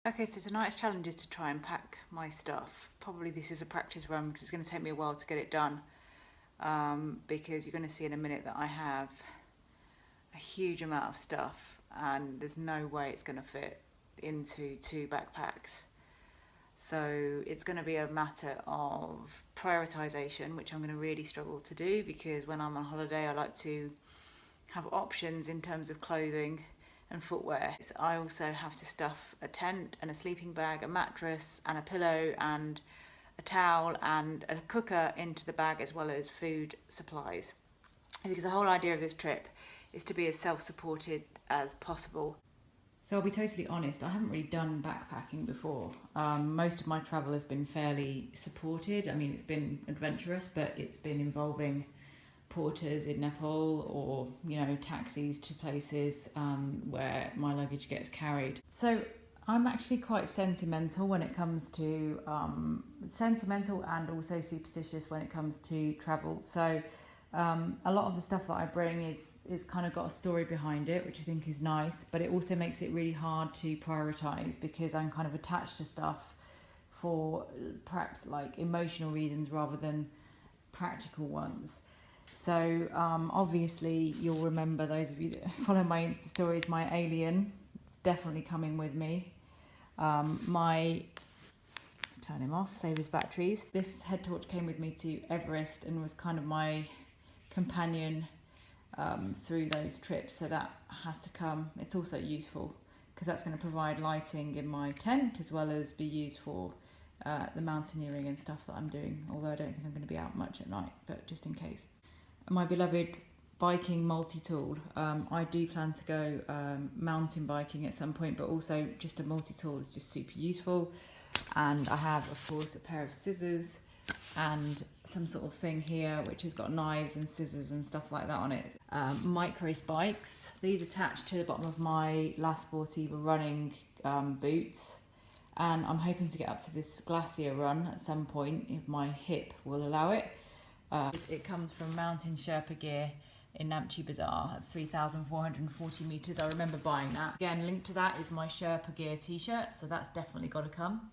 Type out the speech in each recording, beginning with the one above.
Okay, so tonight's challenge is to try and pack my stuff. Probably this is a practice run because it's going to take me a while to get it done. Because you're going to see in a minute that I have a huge amount of stuff and there's no way it's going to fit into 2 backpacks. So it's going to be a matter of prioritization, which I'm going to really struggle to do because when I'm on holiday, I like to have options in terms of clothing and footwear. I also have to stuff a tent and a sleeping bag, a mattress and a pillow and a towel and a cooker into the bag, as well as food supplies. Because the whole idea of this trip is to be as self-supported as possible. So I'll be totally honest, I haven't really done backpacking before. Most of my travel has been fairly supported. I mean, it's been adventurous, but it's been involving porters in Nepal or, taxis to places where my luggage gets carried. So I'm actually quite sentimental when it comes to, sentimental and also superstitious when it comes to travel. So a lot of the stuff that I bring is kind of got a story behind it, which I think is nice, but it also makes it really hard to prioritize because I'm kind of attached to stuff for perhaps like emotional reasons rather than practical ones. So obviously you'll remember, those of you that follow my Insta stories, my alien. It's definitely coming with me. Let's turn him off, save his batteries. This head torch came with me to Everest and was kind of my companion through those trips, so that has to come. It's also useful because that's going to provide lighting in my tent as well as be used for the mountaineering and stuff that I'm doing, although I don't think I'm going to be out much at night, but just in case. My beloved biking multi-tool. I do plan to go mountain biking at some point, but also just a multi-tool is just super useful. And I have, of course, a pair of scissors and some sort of thing here which has got knives and scissors and stuff like that on it. Micro spikes. These attach to the bottom of my La Sportiva running boots. And I'm hoping to get up to this glacier run at some point if my hip will allow it. It comes from Mountain Sherpa Gear in Namche Bazaar at 3,440 meters. I remember buying that. Again, linked to that is my Sherpa Gear t-shirt, so that's definitely got to come.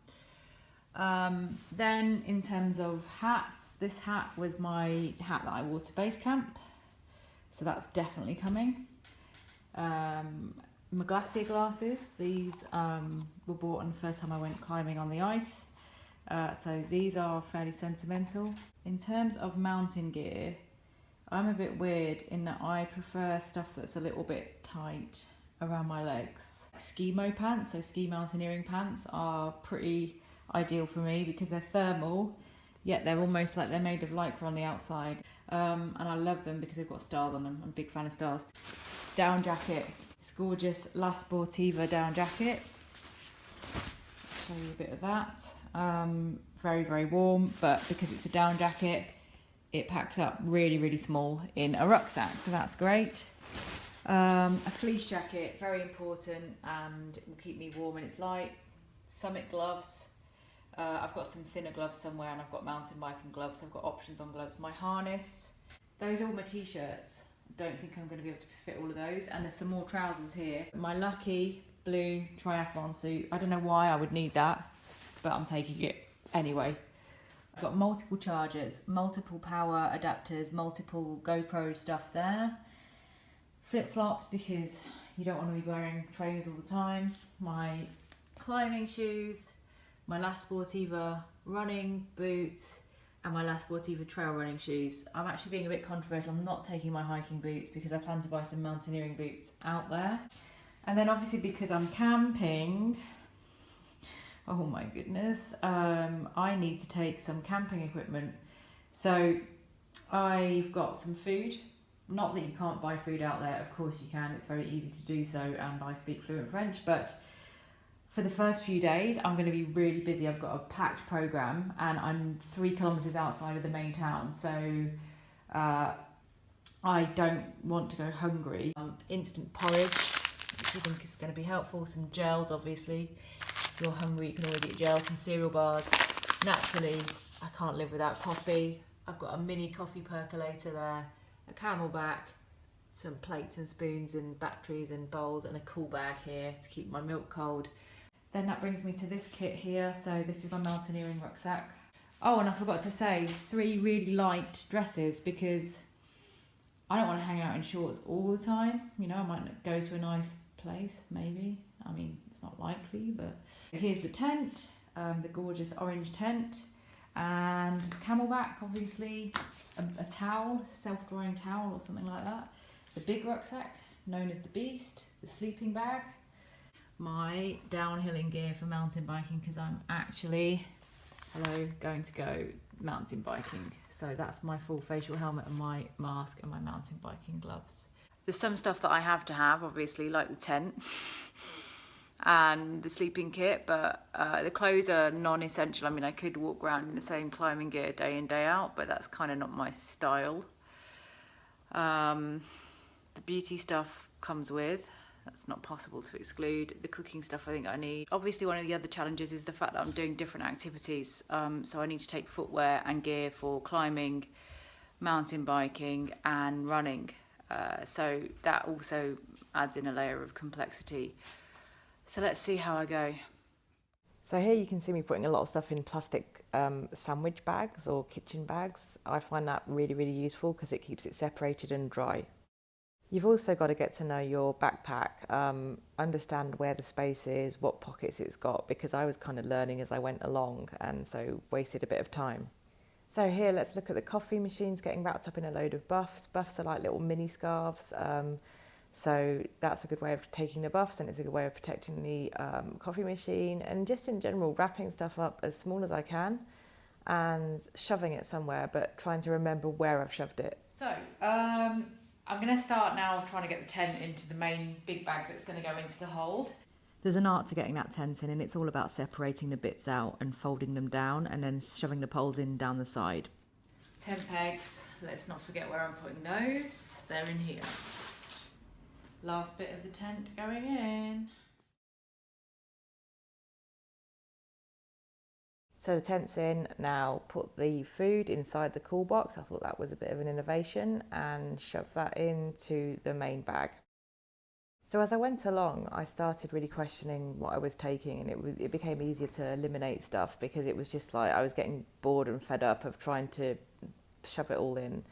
Then in terms of hats, this hat was my hat that I wore to base camp, so that's definitely coming. My glacier glasses, these were bought on the first time I went climbing on the ice. So these are fairly sentimental. In terms of mountain gear, I'm a bit weird in that I prefer stuff that's a little bit tight around my legs. Skimo pants, so ski mountaineering pants, are pretty ideal for me because they're thermal, yet they're almost like they're made of lycra on the outside. And I love them because they've got stars on them. I'm a big fan of stars. Down jacket. This gorgeous La Sportiva down jacket. I'll show you a bit of that. Very, very warm, but because it's a down jacket, it packs up really, really small in a rucksack, so that's great. A fleece jacket, very important, and it will keep me warm and it's light. Summit gloves. I've got some thinner gloves somewhere, and I've got mountain biking gloves. I've got options on gloves. My harness. Those are all my t-shirts. Don't think I'm going to be able to fit all of those. And there's some more trousers here. My lucky blue triathlon suit. I don't know why I would need that, but I'm taking it anyway. I've got multiple chargers, multiple power adapters, multiple GoPro stuff there. Flip-flops because you don't want to be wearing trainers all the time. My climbing shoes, my La Sportiva running boots, and my La Sportiva trail running shoes. I'm actually being a bit controversial. I'm not taking my hiking boots because I plan to buy some mountaineering boots out there. And then obviously because I'm camping, oh my goodness, I need to take some camping equipment. So I've got some food. Not that you can't buy food out there, of course you can, it's very easy to do so, and I speak fluent French, but for the first few days I'm going to be really busy. I've got a packed programme and I'm 3 kilometres outside of the main town, so I don't want to go hungry. Instant porridge, which I think is going to be helpful, some gels obviously. If you're hungry, you can always get gels, some cereal bars. Naturally, I can't live without coffee. I've got a mini coffee percolator there, a Camelback, some plates and spoons and batteries and bowls, and a cool bag here to keep my milk cold. Then that brings me to this kit here. So this is my mountaineering rucksack. Oh, and I forgot to say 3 really light dresses because I don't want to hang out in shorts all the time. You know, I might go to a nice place, maybe. I mean, it's not likely, but here's the tent, the gorgeous orange tent, and Camelback, obviously, a towel, self-drying towel or something like that. The big rucksack, known as the Beast, the sleeping bag, my downhilling gear for mountain biking because I'm actually, going to go mountain biking. So that's my full facial helmet and my mask and my mountain biking gloves. There's some stuff that I have to have, obviously, like the tent and the sleeping kit, but the clothes are non-essential. I mean, I could walk around in the same climbing gear day in, day out, but that's kind of not my style. The beauty stuff comes with. That's not possible to exclude. The cooking stuff I think I need. Obviously, one of the other challenges is the fact that I'm doing different activities. So I need to take footwear and gear for climbing, mountain biking and running. So that also adds in a layer of complexity. So let's see how I go. So here you can see me putting a lot of stuff in plastic sandwich bags or kitchen bags. I find that really, really useful because it keeps it separated and dry. You've also got to get to know your backpack, understand where the space is, what pockets it's got, because I was kind of learning as I went along and so wasted a bit of time. So here, let's look at the coffee machines getting wrapped up in a load of buffs. Buffs are like little mini scarves. So that's a good way of taking the buffs, and it's a good way of protecting the coffee machine, and just in general wrapping stuff up as small as I can and shoving it somewhere, but trying to remember where I've shoved it. So I'm going to start now trying to get the tent into the main big bag that's going to go into the hold. There's an art to getting that tent in, and it's all about separating the bits out and folding them down and then shoving the poles in down the side. Tent pegs, let's not forget where I'm putting those. They're in here. Last bit of the tent going in. So the tent's in, now put the food inside the cool box. I thought that was a bit of an innovation, and shove that into the main bag. So as I went along, I started really questioning what I was taking, and it became easier to eliminate stuff because it was just like I was getting bored and fed up of trying to shove it all in.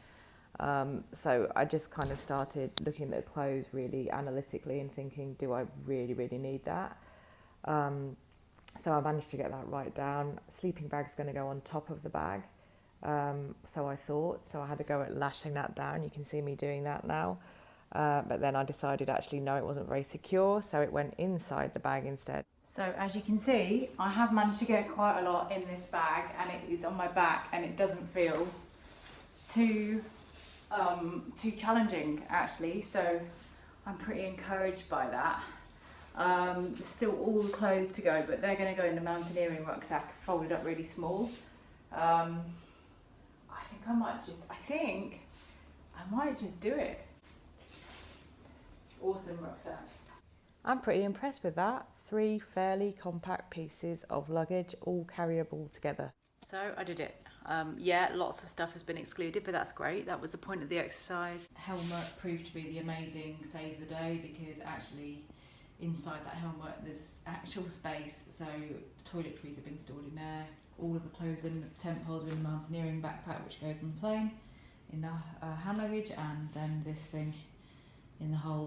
So I just kind of started looking at the clothes really analytically and thinking, do I really, really need that? So I managed to get that right down. Sleeping bag's going to go on top of the bag. So I thought, so I had to go at lashing that down. You can see me doing that now. But then I decided actually no, it wasn't very secure, so it went inside the bag instead. So as you can see, I have managed to get quite a lot in this bag, and it is on my back, and it doesn't feel too challenging actually. So I'm pretty encouraged by that. There's still all the clothes to go, but they're going to go in the mountaineering rucksack, folded up really small. I think I might just do it. Awesome rucksack. I'm pretty impressed with that. 3 fairly compact pieces of luggage, all carryable together. So I did it. Yeah, lots of stuff has been excluded, but that's great. That was the point of the exercise. Helmet proved to be the amazing save the day, because actually inside that helmet there's actual space. So toiletries have been stored in there. All of the clothes and tent poles are in the mountaineering backpack, which goes on the plane in the hand luggage, and then this thing in the hold.